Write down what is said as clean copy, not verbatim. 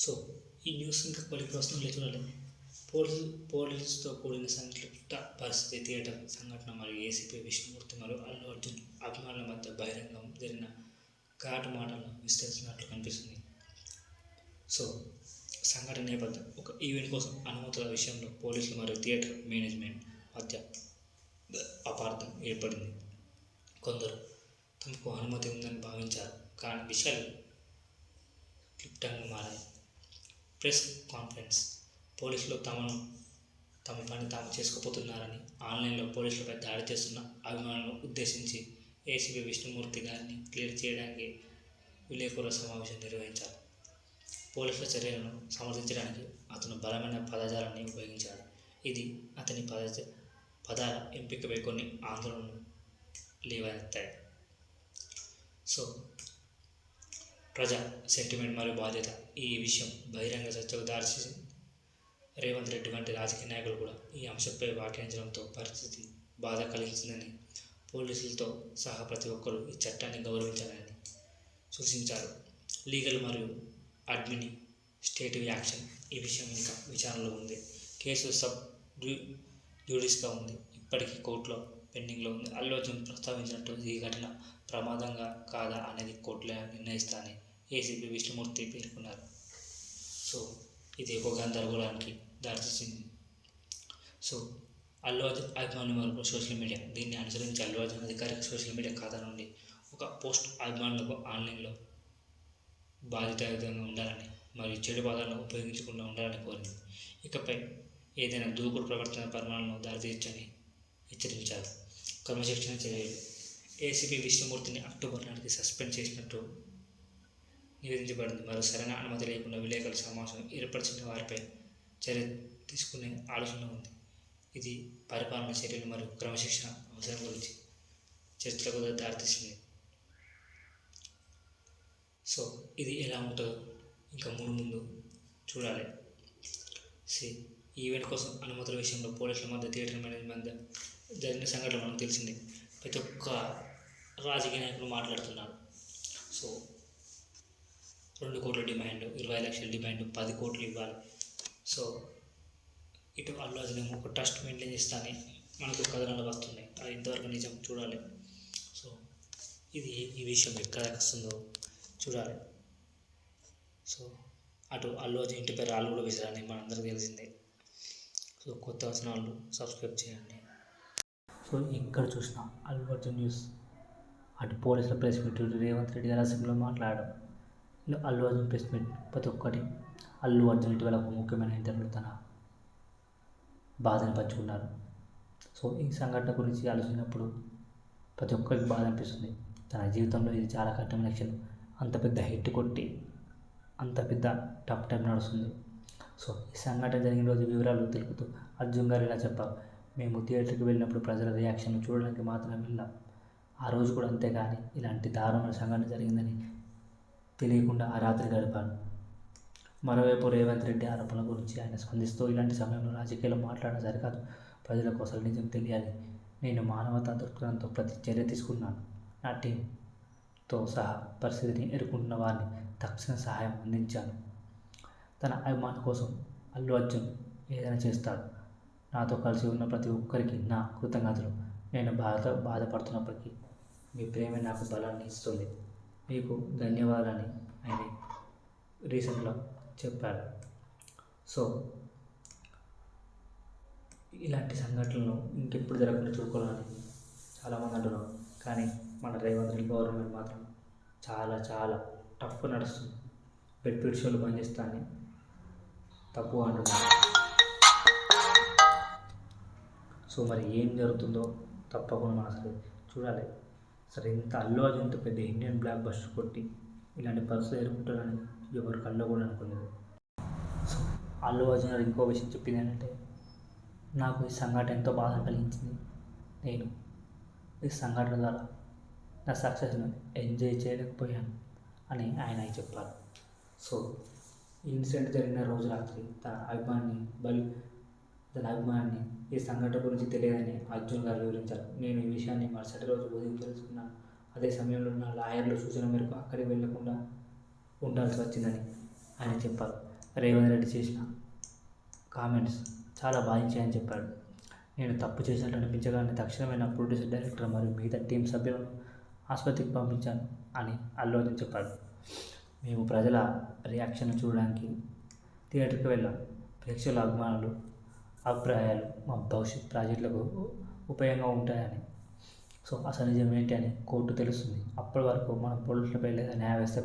So ఈ news ఇంకా కొన్ని ప్రశ్నలు చూడాలి. పోలీసుతో కూడిన సంక్లిష్ట పరిస్థితి థియేటర్ సంఘటన మరియు ఏసీపీ విష్ణుమూర్తి మరియు అల్లు అర్జున్ అభిమానుల మధ్య బహిరంగం జరిగిన ఘాటు మాటలను విస్తరిస్తున్నట్లు కనిపిస్తుంది. సో సంఘటన నేపథ్యం: ఒక ఈవెంట్ కోసం అనుమతుల విషయంలో పోలీసులు మరియు థియేటర్ మేనేజ్మెంట్ మధ్య అపార్థం ఏర్పడింది. కొందరు తమకు అనుమతి ఉందని భావించారు, కానీ విషయాలు క్లిప్తంగా మారాయి. ప్రెస్ కాన్ఫరెన్స్: పోలీసులు తమ పని తాము చేసుకోపోతున్నారని, ఆన్లైన్లో పోలీసులపై దాడి చేస్తున్న అభిమానులను ఉద్దేశించి ఏసీపీ విష్ణుమూర్తి గారిని క్లియర్ చేయడానికి విలేకరుల సమావేశం నిర్వహించారు. పోలీసుల చర్యలను సమర్థించడానికి అతను బలమైన పదజాలాన్ని ఉపయోగించాడు. ఇది అతని పదాల ఎంపికపై కొన్ని ఆందోళనలు లేవనెత్తాయి. సో ప్రజా సెంటిమెంట్ మరియు బాధ్యత: ఈ విషయం బహిరంగ చర్చకు దారితీసింది. రేవంత్ రెడ్డి వంటి రాజకీయ నాయకులు కూడా ఈ అంశంపై వ్యాఖ్యానించడంతో పరిస్థితి బాధ కలిగించిందని, పోలీసులతో సహా ప్రతి ఒక్కరూ ఈ చట్టాన్ని గౌరవించాలని సూచించారు. లీగల్ మరియు అడ్మినిస్ట్రేటివ్ యాక్షన్: ఈ విషయం ఇంకా విచారణలో ఉంది. కేసు సబ్ జ్యుడిస్గా ఉంది, ఇప్పటికీ కోర్టులో పెండింగ్లో ఉంది. అల్లు అర్జున్ ప్రస్తావించినట్టు ఈ ఘటన ప్రమాదంగా కాదా అనేది కోర్టులో నిర్ణయిస్తానని ఏసీపీ విష్ణుమూర్తి పేర్కొన్నారు. సో ఇది ఒక గందరగోళానికి దారితీసింది. సో అల్లు అర్జున్ అభిమానుల వరకు సోషల్ మీడియా దీన్ని అనుసరించి అల్లు అర్జున్ అధికారిక సోషల్ మీడియా ఖాతా నుండి ఒక పోస్ట్ అభిమానులకు ఆన్లైన్లో బాధితయుతంగా ఉండాలని మరియు చెడు పదాలను ఉపయోగించకుండా ఉండాలని కోరింది. ఇకపై ఏదైనా దూకుడు ప్రవర్తన పరిమాణాలను దారితీయచ్చని హెచ్చరించారు. క్రమశిక్షణ చర్యలు: ఏసీపీ విష్ణుమూర్తిని అక్టోబర్ నాటికి సస్పెండ్ చేసినట్టు నివేదించబడింది మరియు సరైన అనుమతి లేకుండా విలేకరుల సమావేశం ఏర్పరిచిన వారిపై చర్య తీసుకునే ఆలోచన ఉంది. ఇది పరిపాలన చర్యలు మరియు క్రమశిక్షణ అవసరం గురించి చర్చలకు దారితీసింది. సో ఇది ఎలా ఉంటుందో ఇంకా ముందు చూడాలి. ఈవెంట్ కోసం అనుమతుల విషయంలో పోలీసుల మధ్య థియేటర్ మేనేజ్మెంట్ మధ్య జరిగిన సంఘటన మనకు తెలిసింది. ప్రతి ఒక్క రాజకీయ నాయకులు మాట్లాడుతున్నారు. సో 2 కోట్ల డిమాండ్, 20 లక్షల డిమాండ్, 10 కోట్లు ఇవ్వాలి. సో ఇటు అల్లు అర్జున్ ఒక ట్రస్ట్ మెయింటైన్ చేస్తానే మనకు కథనాలు వస్తున్నాయి. అది ఇంతవరకు నిజం చూడాలి. సో ఈ విషయం ఎక్కడ వస్తుందో చూడాలి. సో అటు అల్లు అర్జున్ ఇంటిపై రాళ్ళు కూడా విసిరాలని మనందరికీ తెలిసిందే. సో కొత్త వచ్చిన వాళ్ళు సబ్స్క్రైబ్ చేయండి. సో ఎక్కడ చూసినా అల్లు అర్జున్ న్యూస్. అటు పోలీసుల ప్రెస్ మీట్, రేవంత్ రెడ్డి గారు అసెంబ్లీలో మాట్లాడడం, అల్లు అర్జున్ ప్రెస్ మీట్, ప్రతి ఒక్కటి. అల్లు అర్జున్ ఇటీవల ఒక ముఖ్యమైన ఇంటర్వ్యూలో తన బాధని పంచుకున్నారు. సో ఈ సంఘటన గురించి ఆలోచించినప్పుడు ప్రతి ఒక్కరికి బాధ అనిపిస్తుంది. తన జీవితంలో ఇది చాలా కఠినమైన క్షణం. అంత పెద్ద హిట్ కొట్టి అంత పెద్ద టఫ్ టైం నడుస్తుంది. సో ఈ సంఘటన జరిగిన రోజు వివరాలు తెలుపుతూ అర్జున్ గారు ఇలా చెప్పారు: మేము థియేటర్కి వెళ్ళినప్పుడు ప్రజల రియాక్షన్ చూడడానికి మాత్రమే వెళ్ళాం. ఆ రోజు కూడా అంతే, కానీ ఇలాంటి దారుణమైన సంఘటన జరిగిందని తెలియకుండా ఆ రాత్రి గడిపాను. మరోవైపు రేవంత్ రెడ్డి ఆరోపణల గురించి ఆయన స్పందిస్తూ, ఇలాంటి సమయంలో రాజకీయాలు మాట్లాడడం సరికాదు, ప్రజలకు అసలు నిజం తెలియాలి. నేను మానవతా దృక్పథంతో ప్రతి చర్య తీసుకున్నాను. నా టీంతో సహా పరిస్థితిని ఎదుర్కొంటున్న వారిని తక్షణ సహాయం అందించాను. తన అభిమాన కోసం అల్లు అర్జున్ ఏదైనా చేస్తాడు. నాతో కలిసి ఉన్న ప్రతి ఒక్కరికి నా కృతజ్ఞతలు. నేను బాధపడుతున్నప్పటికీ మీ ప్రేమే నాకు బలాన్ని ఇస్తుంది. మీకు ధన్యవాదాలని ఆయన రీసెంట్గా చెప్పారు. సో ఇలాంటి సంఘటనలు ఇంకెప్పుడు జరగకుండా చూసుకోవాలని చాలామంది అంటున్నారు, కానీ మన రేవంత్ రెడ్డి గవర్నమెంట్ మాత్రం చాలా టఫ్ నడుస్తుంది. బెడ్ షోలు బంద్ చేస్తానని తప్పు అంటున్నారు. సో మరి ఏం జరుగుతుందో తప్పకుండా మనం అసలు చూడాలి. సరే, ఇంత అల్లు అర్జున్ ఇంత పెద్ద ఇండియన్ బ్లాక్ బస్టర్ కొట్టి ఇలాంటి పరిస్థితులు ఎదుర్కొంటారని ఎవరు కల్లో కూడా అనుకోలేదు. సో అల్లు అర్జున్ గారు ఇంకో విషయం చెప్పింది ఏంటంటే, నాకు ఈ సంఘటన ఎంతో బాధ కలిగించింది. నేను ఈ సంఘటన ద్వారా నా సక్సెస్ను ఎంజాయ్ చేయలేకపోయాను అని ఆయన చెప్పారు. సో ఈ ఇన్సిడెంట్ జరిగిన రోజు రాత్రి తన అభిమానాన్ని ఈ సంఘటన గురించి తెలియదని అర్జున్ గారు వివరించారు. నేను ఈ విషయాన్ని మరుసటి రోజు ఉదయం తెలుసుకున్నాను. అదే సమయంలో నా లాయర్ల సూచన మేరకు అక్కడికి వెళ్లకుండా ఉండాల్సి వచ్చిందని ఆయన చెప్పారు. రేవంత్ రెడ్డి చేసిన కామెంట్స్ చాలా బాధించాయని చెప్పాడు. నేను తప్పు చేసినట్టు అనిపించగానే తక్షణమే నా ప్రొడ్యూసర్, డైరెక్టర్ మరియు మిగతా టీం సభ్యులను ఆసుపత్రికి పంపించాను అని అల్లు అర్జున్ చెప్పాడు. మేము ప్రజల రియాక్షన్ చూడడానికి థియేటర్కి వెళ్ళాం. ప్రేక్షకుల అభిప్రాయాలు మా భవిష్యత్ ప్రాజెక్టులకు ఉపయోగంగా ఉంటాయని. సో అసలు నిజం ఏంటి అని కోర్టు తెలుస్తుంది. అప్పటి వరకు మనం పోలీసులపై లేదా న్యాయ వ్యవస్థ